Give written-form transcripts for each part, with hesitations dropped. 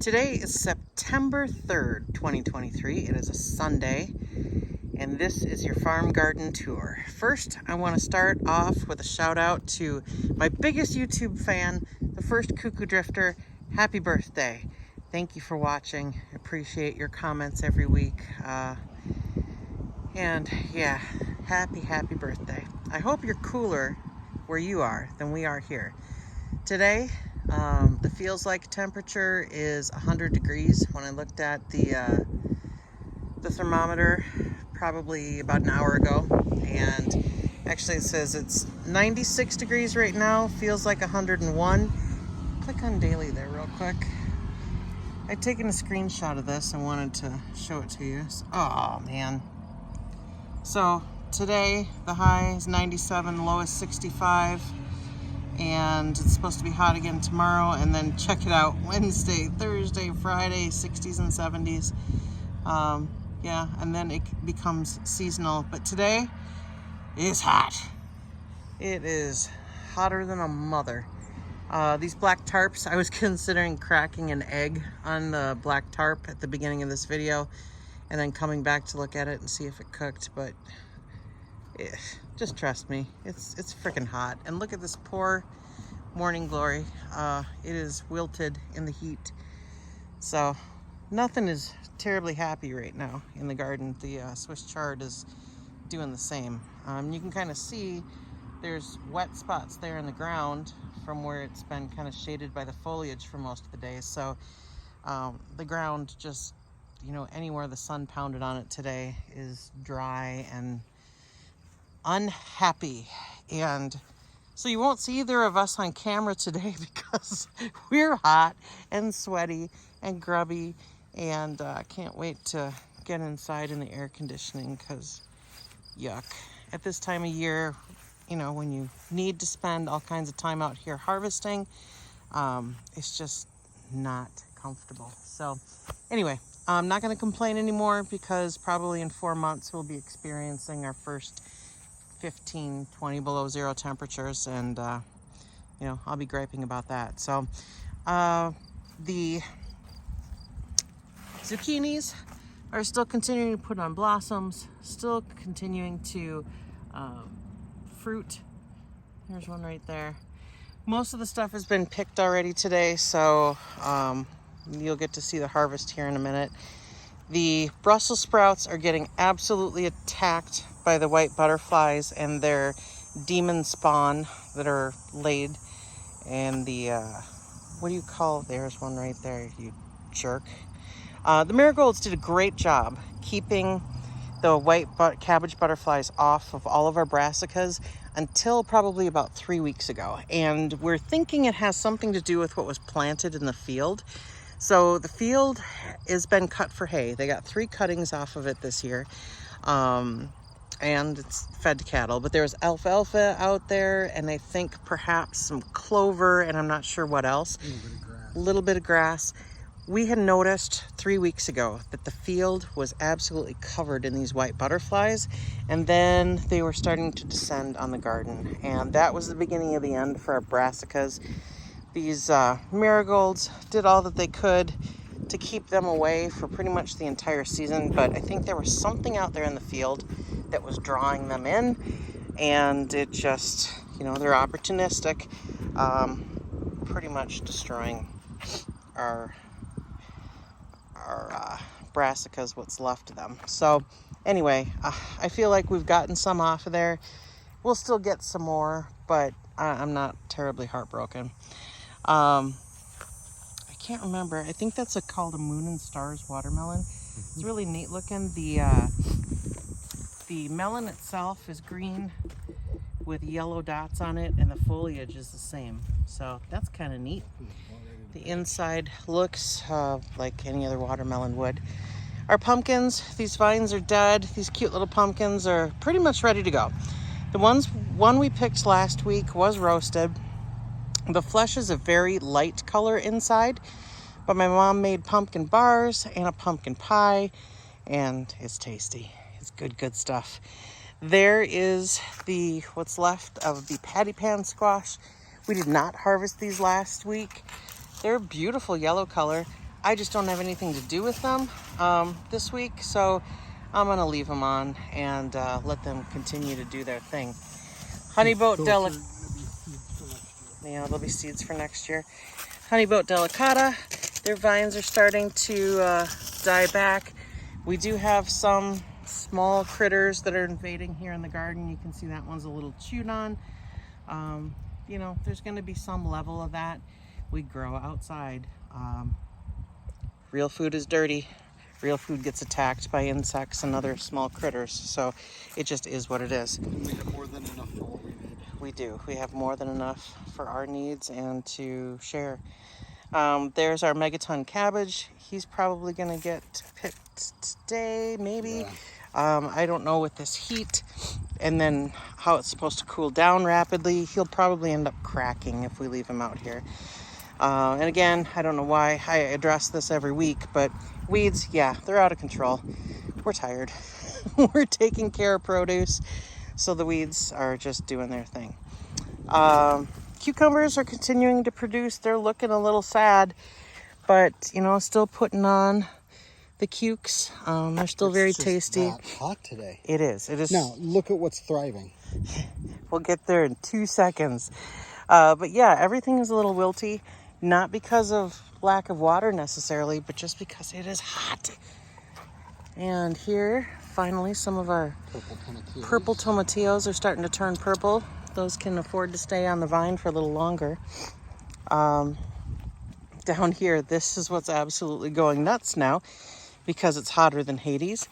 Today is September 3rd, 2023. It is a Sunday, and this is your farm garden tour. First, I want to start off with a shout out to my biggest YouTube fan, the first Cuckoo Drifter. Happy birthday. Thank you for watching. I appreciate your comments every week. And yeah, happy birthday. I hope you're cooler where you are than we are here. Today, the feels like temperature is 100 degrees. When I looked at the thermometer probably about an hour ago, and actually it says it's 96 degrees right now, feels like 101. Click on daily there real quick. I'd taken a screenshot of this and wanted to show it to you. Oh man. So today the high is 97, low is 65. And it's supposed to be hot again tomorrow, and then check it out, Wednesday, Thursday, Friday, 60s and 70s. Yeah, and then it becomes seasonal, but today is hot. It is hotter than a mother. These black tarps, I was considering cracking an egg on the black tarp at the beginning of this video and then coming back to look at it and see if it cooked, but just trust me, it's freaking hot. And look at this poor morning glory. It is wilted in the heat. So nothing is terribly happy right now in the garden. The Swiss chard is doing the same. You can kind of see there's wet spots there in the ground from where it's been kind of shaded by the foliage for most of the day. So the ground just, anywhere the sun pounded on it today is dry and unhappy. And so you won't see either of us on camera today because we're hot and sweaty and grubby, and I can't wait to get inside in the air conditioning because yuck. At this time of year, when you need to spend all kinds of time out here harvesting, it's just not comfortable. So anyway, I'm not going to complain anymore because probably in 4 months we'll be experiencing our first 15, 20 below zero temperatures, and I'll be griping about that. So the zucchinis are still continuing to put on blossoms, still continuing to fruit. There's one right there. Most of the stuff has been picked already today, so you'll get to see the harvest here in a minute. The Brussels sprouts are getting absolutely attacked by the white butterflies and their demon spawn that are laid. And the, what do you call, there's one right there, you jerk. The marigolds did a great job keeping the white cabbage butterflies off of all of our brassicas until probably about 3 weeks ago. And we're thinking it has something to do with what was planted in the field. So the field has been cut for hay. They got 3 cuttings off of it this year. And it's fed to cattle, but there's alfalfa out there, and I think perhaps some clover, and I'm not sure what else. A little bit of grass. We had noticed 3 weeks ago that the field was absolutely covered in these white butterflies, and then they were starting to descend on the garden, and that was the beginning of the end for our brassicas. These marigolds did all that they could to keep them away for pretty much the entire season, but I think there was something out there in the field that was drawing them in, and it just, they're opportunistic, pretty much destroying our brassicas, what's left of them. So anyway, I feel like we've gotten some off of there. We'll still get some more, but I'm not terribly heartbroken. I can't remember. I think that's called a Moon and Stars watermelon. It's really neat looking. The melon itself is green with yellow dots on it, and the foliage is the same. So that's kind of neat. The inside looks like any other watermelon would. Our pumpkins, these vines are dead. These cute little pumpkins are pretty much ready to go. The one we picked last week was roasted. The flesh is a very light color inside, but my mom made pumpkin bars and a pumpkin pie, and it's tasty. It's good stuff. There is what's left of the patty pan squash. We did not harvest these last week. They're beautiful yellow color. I just don't have anything to do with them this week, so I'm gonna leave them on and let them continue to do their thing. Honeyboat Delicata. Yeah, there'll be seeds for next year. Honeyboat Delicata. Their vines are starting to die back. We do have some small critters that are invading here in the garden. You can see that one's a little chewed on. You know, there's going to be some level of that. We grow outside. Real food is dirty. Real food gets attacked by insects and other small critters. So it just is what it is. And we have more than enough for what we need. We do. We have more than enough for our needs and to share. There's our megaton cabbage. He's probably going to get picked today, maybe. Yeah. I don't know with this heat and then how it's supposed to cool down rapidly. He'll probably end up cracking if we leave him out here. And again, I don't know why I address this every week, but weeds, yeah, they're out of control. We're tired. We're taking care of produce, so the weeds are just doing their thing. Cucumbers are continuing to produce. They're looking a little sad, but, you know, still putting on the cukes. They're still very tasty. It's just hot today. It is. It is. Now, look at what's thriving. We'll get there in 2 seconds. But yeah, everything is a little wilty. Not because of lack of water necessarily, but just because it is hot. And here, finally, some of our purple tomatillos are starting to turn purple. Those can afford to stay on the vine for a little longer. Down here, this is what's absolutely going nuts now because it's hotter than Hades.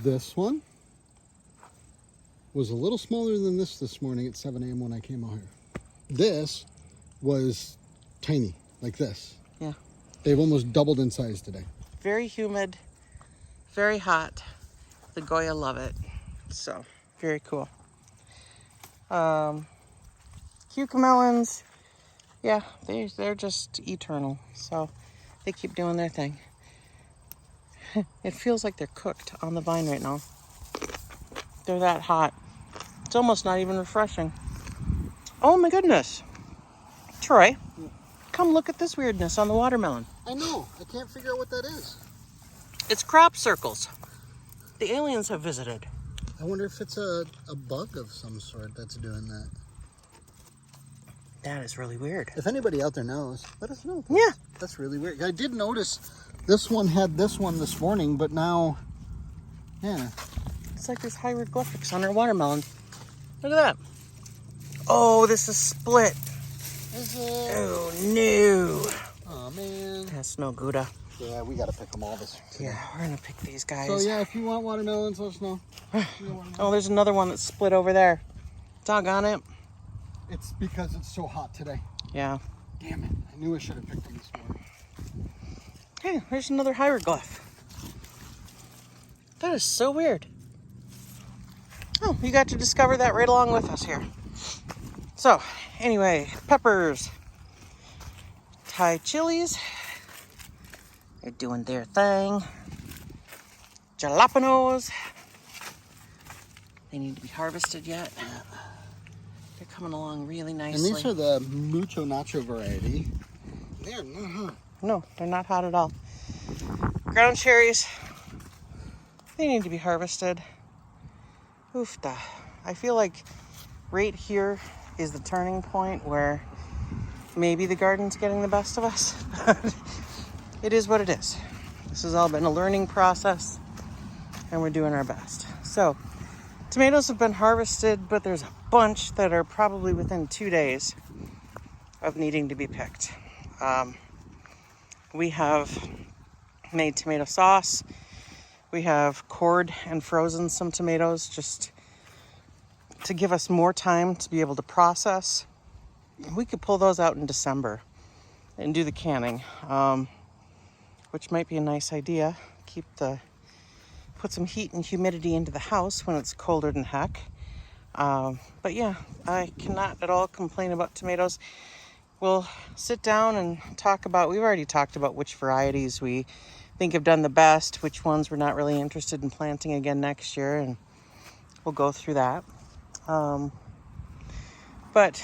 This one was a little smaller than this morning at 7 a.m. when I came out here. This was tiny, like this. Yeah. They've almost doubled in size today. Very humid, very hot. The Goya love it. So, very cool. Cucamelons, yeah, they're just eternal. So, they keep doing their thing. It feels like they're cooked on the vine right now. They're that hot. It's almost not even refreshing. Oh my goodness. Troy, come look at this weirdness on the watermelon. I know. I can't figure out what that is. It's crop circles. The aliens have visited. I wonder if it's a bug of some sort that's doing that. That is really weird. If anybody out there knows, let us know. Yeah. That's really weird. I did notice this one had this one this morning, but now, yeah. It's like there's hieroglyphics on our watermelon. Look at that. Oh, this is split. Is it? Oh, no. Oh, man. That's no Gouda. Yeah, we got to pick them all this today. Yeah, we're going to pick these guys. So, yeah, if you want watermelons, let us know. Oh, there's another one that's split over there. Doggone it. It's because it's so hot today. Yeah. Damn it. I knew I should have picked them this morning. Hey, there's another hieroglyph. That is so weird. Oh, you got to discover that right along with us here. So, anyway, peppers. Thai chilies. They're doing their thing. Jalapenos. They need to be harvested yet. They're coming along really nicely. And these are the Mucho Nacho variety. They're not hot. No, they're not hot at all. Ground cherries. They need to be harvested. Oofda. I feel like right here is the turning point where maybe the garden's getting the best of us. It is what it is. This has all been a learning process and we're doing our best. So, tomatoes have been harvested, but there's a bunch that are probably within 2 days of needing to be picked. We have made tomato sauce. We have cored and frozen some tomatoes just to give us more time to be able to process. We could pull those out in December and do the canning, which might be a nice idea. Put some heat and humidity into the house when it's colder than heck. But yeah, I cannot at all complain about tomatoes. We'll sit down and we've already talked about which varieties we think have done the best, which ones we're not really interested in planting again next year, and we'll go through that. But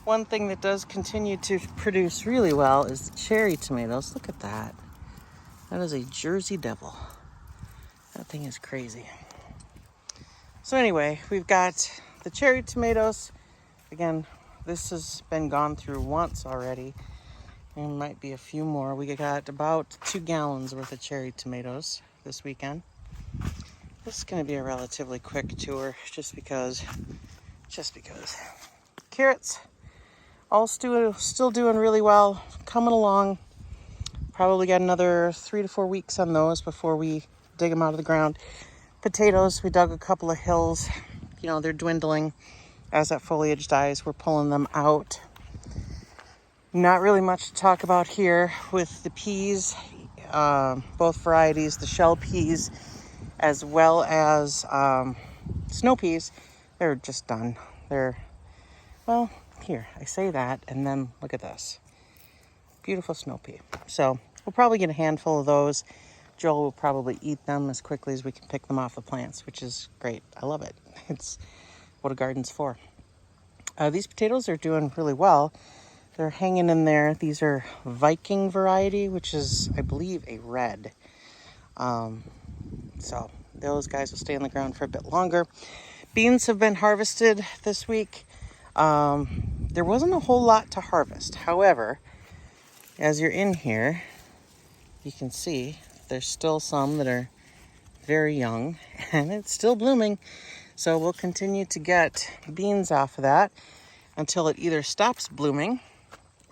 One thing that does continue to produce really well is the cherry tomatoes. Look at that. That is a Jersey Devil. That thing is crazy. So anyway, we've got the cherry tomatoes. Again, this has been gone through once already. There might be a few more. We got about 2 gallons worth of cherry tomatoes this weekend. This is going to be a relatively quick tour just because. Carrots, all still doing really well, coming along. Probably got another 3 to 4 weeks on those before we dig them out of the ground. Potatoes, we dug a couple of hills. You know, they're dwindling. As that foliage dies, we're pulling them out. Not really much to talk about here with the peas, both varieties, the shell peas as well as snow peas. They're just done. Well, here, I say that, and then look at this. Beautiful snow pea. So we'll probably get a handful of those. Joel will probably eat them as quickly as we can pick them off the plants, which is great. I love it. It's what a garden's for. These potatoes are doing really well. They're hanging in there. These are Viking variety, which is, I believe, a red. So those guys will stay in the ground for a bit longer. Beans have been harvested this week. There wasn't a whole lot to harvest. However, as you're in here, you can see there's still some that are very young and it's still blooming. So we'll continue to get beans off of that until it either stops blooming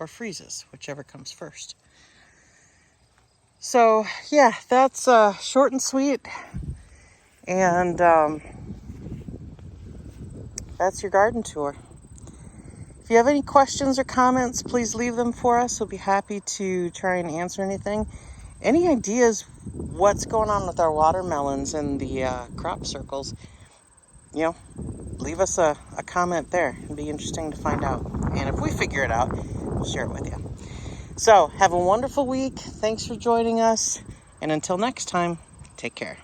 or freezes, whichever comes first. So yeah, that's short and sweet. And that's your garden tour. If you have any questions or comments, please leave them for us. We'll be happy to try and answer anything. Any ideas what's going on with our watermelons and the crop circles, you know, leave us a comment there. It'd be interesting to find out. And if we figure it out, we'll share it with you. So have a wonderful week. Thanks for joining us. And until next time, take care.